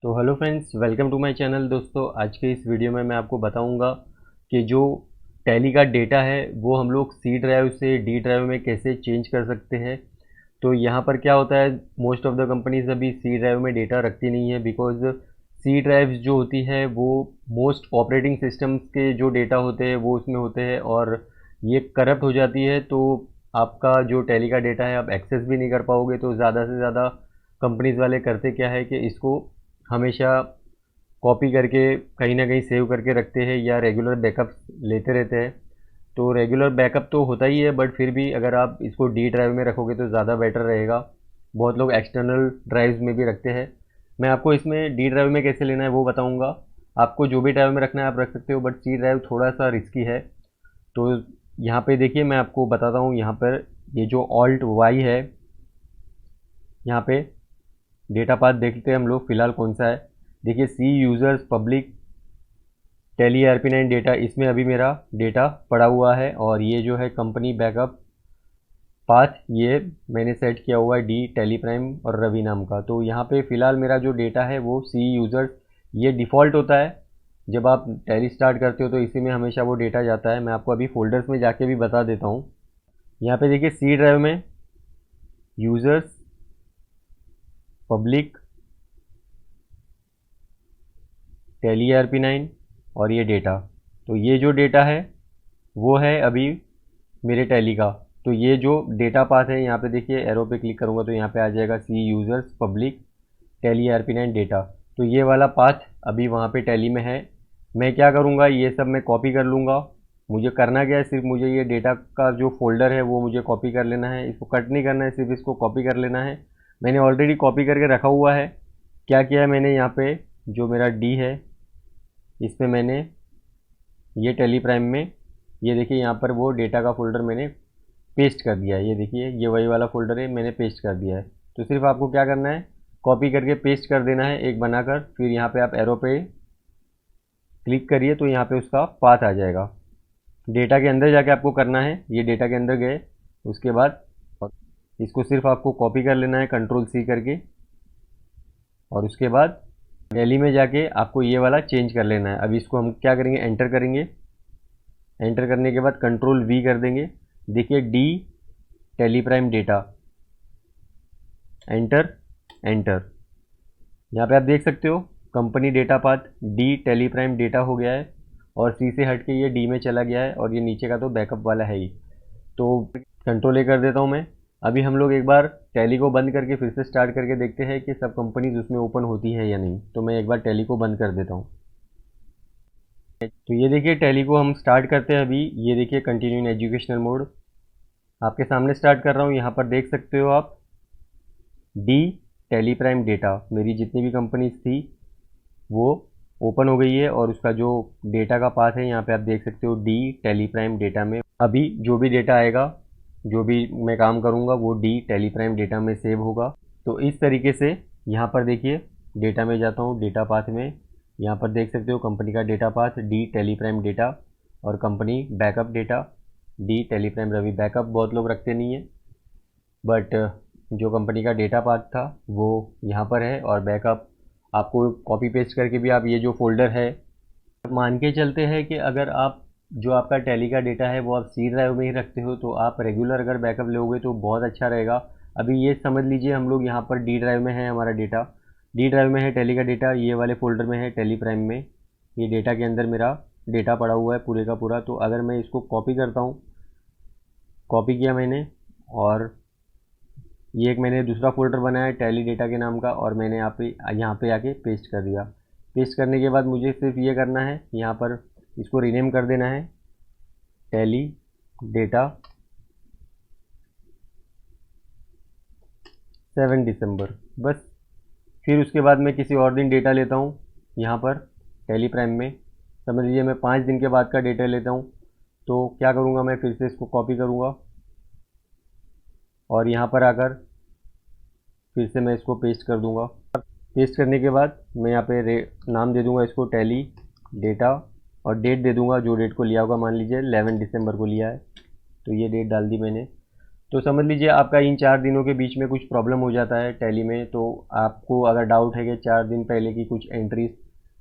तो hello friends, welcome to my channel. दोस्तों, आज के इस वीडियो में मैं आपको बताऊंगा कि जो टैली का डेटा है वो हम लोग सी ड्राइव से डी ड्राइव में कैसे चेंज कर सकते हैं। तो यहाँ पर क्या होता है, मोस्ट ऑफ द कंपनीज अभी सी ड्राइव में डेटा रखती नहीं है, बिकॉज सी ड्राइव्स जो होती है वो मोस्ट ऑपरेटिंग सिस्टम्स के जो डेटा होते हैं वो उसमें होते हैं और ये करप्ट हो जाती है। तो आपका जो टैली का डेटा है आप एक्सेस भी नहीं कर पाओगे। तो ज़्यादा से ज़्यादा कंपनीज वाले करते क्या है कि इसको हमेशा कॉपी करके कहीं ना कहीं सेव करके रखते हैं या रेगुलर बैकअप लेते रहते हैं। तो रेगुलर बैकअप तो होता ही है, बट फिर भी अगर आप इसको डी ड्राइव में रखोगे तो ज़्यादा बेटर रहेगा। बहुत लोग एक्सटर्नल ड्राइव्स में भी रखते हैं। मैं आपको इसमें डी ड्राइव में कैसे लेना है वो बताऊंगा। आपको जो भी ड्राइव में रखना है आप रख सकते हो, बट सी ड्राइव थोड़ा सा रिस्की है। तो यहाँ पे देखिए, मैं आपको बताता हूँ। यहाँ पर ये जो ऑल्ट वाई है, यहाँ पे डेटा पाथ देखते हैं हम लोग फ़िलहाल कौन सा है। देखिए, C users public Tally RP9 data, इसमें अभी मेरा डेटा पड़ा हुआ है। और ये जो है कंपनी बैकअप पाथ, ये मैंने सेट किया हुआ है डी टेली प्राइम और रवि नाम का। तो यहाँ पे फ़िलहाल मेरा जो डेटा है वो सी यूज़र्स, ये डिफ़ॉल्ट होता है। जब आप टैली स्टार्ट करते हो तो इसी में हमेशा वो डेटा जाता है। मैं आपको अभी फ़ोल्डर्स में जाके भी बता देता हूँ। यहाँ पे देखिए, सी ड्राइव में यूज़र्स पब्लिक टेली RP9 और ये डेटा। तो ये जो डेटा है वो है अभी मेरे टैली का। तो ये जो डेटा पाथ है, यहाँ पे देखिए एरो पे क्लिक करूँगा तो यहाँ पे आ जाएगा C users public Tally RP9 data. तो ये वाला पाथ अभी वहाँ पे टैली में है। मैं क्या करूँगा, ये सब मैं कॉपी कर लूँगा। मुझे करना क्या है, सिर्फ मुझे ये डेटा का जो फोल्डर है वो मुझे कॉपी कर लेना है। इसको कट नहीं करना है, सिर्फ इसको कॉपी कर लेना है। मैंने ऑलरेडी कॉपी करके रखा हुआ है। क्या किया है मैंने, यहाँ पे जो मेरा डी है इसमें मैंने ये टेली प्राइम में, ये देखिए यहाँ पर वो डेटा का फोल्डर मैंने पेस्ट कर दिया है। ये देखिए, ये वही वाला फोल्डर है, मैंने पेस्ट कर दिया है। तो सिर्फ आपको क्या करना है, कॉपी करके पेस्ट कर देना है एक बनाकर। फिर यहाँ पे आप एरो पे क्लिक करिए तो यहाँ पे उसका पाथ आ जाएगा। डेटा के अंदर जाके आपको करना है, ये डेटा के अंदर गए उसके बाद इसको सिर्फ आपको कॉपी कर लेना है कंट्रोल C करके। और उसके बाद टैली में जाके आपको ये वाला चेंज कर लेना है। अभी इसको हम क्या करेंगे, एंटर करेंगे। एंटर करने के बाद कंट्रोल V कर देंगे। देखिए, D Tally Prime data, enter enter. यहाँ पे आप देख सकते हो company data path D Tally Prime data हो गया है और सी से हट के ये डी में चला गया है। और ये नीचे का तो बैकअप वाला है ही। तो कंट्रोल A कर देता हूँ मैं। अभी हम लोग एक बार टैली को बंद करके फिर से स्टार्ट करके देखते हैं कि सब कंपनीज उसमें ओपन होती है या नहीं। तो मैं एक बार टैली को बंद कर देता हूँ। तो ये देखिए, टैली को हम स्टार्ट करते हैं अभी। ये देखिए, कंटिन्यू इन एजुकेशनल मोड आपके सामने स्टार्ट कर रहा हूँ। यहाँ पर देख सकते हो आप डी टेली प्राइम डेटा, मेरी जितनी भी कंपनीज थी वो ओपन हो गई है। और उसका जो डेटा का पाथ है यहाँ पे आप देख सकते हो डी टेली प्राइम डेटा में। अभी जो भी डेटा आएगा, जो भी मैं काम करूँगा वो डी टेली प्राइम डेटा में सेव होगा। तो इस तरीके से यहाँ पर देखिए, डेटा में जाता हूँ, डेटा पाथ में यहाँ पर देख सकते हो कंपनी का data path D Tally Prime data और company backup data D Tally Prime Ravi. Backup बहुत लोग रखते नहीं है, बट जो कंपनी का डेटा पाथ था वो यहाँ पर है। और बैकअप आपको कॉपी पेस्ट करके भी आप ये जो फोल्डर है, मान के चलते हैं कि अगर आप जो आपका टैली का डेटा है वो आप सी ड्राइव में ही रखते हो तो आप रेगुलर अगर बैकअप लोगे तो बहुत अच्छा रहेगा। अभी ये समझ लीजिए हम लोग यहाँ पर डी ड्राइव में है, हमारा डेटा डी ड्राइव में है, टैली का डेटा ये वाले फोल्डर में है टेली प्राइम में। ये डेटा के अंदर मेरा डेटा पड़ा हुआ है पूरे का पूरा। तो अगर मैं इसको कॉपी करता हूँ, कॉपी किया मैंने, और ये एक मैंने दूसरा फोल्डर बनाया टैली डेटा के नाम का और मैंने यहाँ पे आके पेस्ट कर दिया। पेस्ट करने के बाद मुझे सिर्फ ये करना है, यहाँ पर इसको रीनेम कर देना है टैली डेटा 7 दिसंबर, बस। फिर उसके बाद मैं किसी और दिन डेटा लेता हूँ यहाँ पर टैली प्राइम में। समझ लीजिए मैं 5 दिन के बाद का डेटा लेता हूँ। तो क्या करूँगा, मैं फिर से इसको कॉपी करूँगा और यहाँ पर आकर फिर से मैं इसको पेस्ट कर दूँगा। पेस्ट करने के बाद मैं यहाँ पे नाम दे दूँगा इसको टैली डेटा और डेट दे दूँगा जो डेट को लिया होगा। मान लीजिए 11 दिसंबर को लिया है तो ये डेट डाल दी मैंने। तो समझ लीजिए आपका इन 4 दिनों के बीच में कुछ प्रॉब्लम हो जाता है टैली में, तो आपको अगर डाउट है कि 4 दिन पहले की कुछ एंट्रीज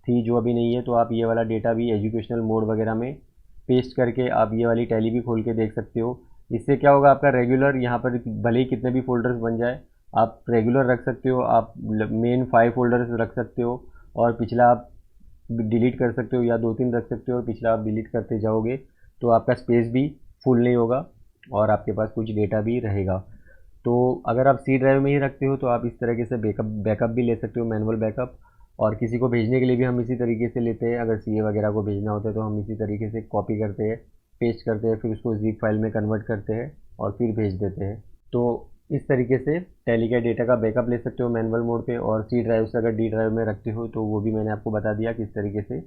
थी जो अभी नहीं है, तो आप ये वाला डेटा भी एजुकेशनल मोड वगैरह में पेस्ट करके आप ये वाली टैली भी खोल के देख सकते हो। इससे क्या होगा, आपका रेगुलर यहाँ पर भले ही कितने भी फोल्डर्स बन जाए, आप रेगुलर रख सकते हो, आप मेन 5 फोल्डर्स रख सकते हो और पिछला आप डिलीट कर सकते हो, या 2-3 रख सकते हो और पिछला आप डिलीट करते जाओगे, तो आपका स्पेस भी फुल नहीं होगा और आपके पास कुछ डेटा भी रहेगा। तो अगर आप सी ड्राइव में ही रखते हो तो आप इस तरीके से बैकअप भी ले सकते हो, मैनुअल बैकअप। और किसी को भेजने के लिए भी हम इसी तरीके से लेते हैं। अगर सीए वगैरह को भेजना होता है तो हम इसी तरीके से कॉपी करते हैं, पेस्ट करते हैं, फिर उसको ज़िप फाइल में कन्वर्ट करते हैं और फिर भेज देते हैं। तो इस तरीके से टैली का डेटा का बैकअप ले सकते हो मैनुअल मोड पे। और सी ड्राइव से अगर डी ड्राइव में रखते हो तो वो भी मैंने आपको बता दिया किस तरीके से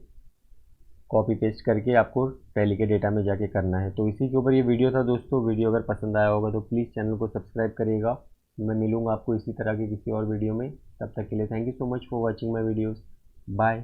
कॉपी पेस्ट करके आपको टैली के डेटा में जाके करना है। तो इसी के ऊपर ये वीडियो था दोस्तों। वीडियो अगर पसंद आया होगा तो प्लीज़ चैनल को सब्सक्राइब करिएगा। मैं मिलूँगा आपको इसी तरह के किसी और वीडियो में। तब तक के लिए thank you so much for watching my videos. Bye.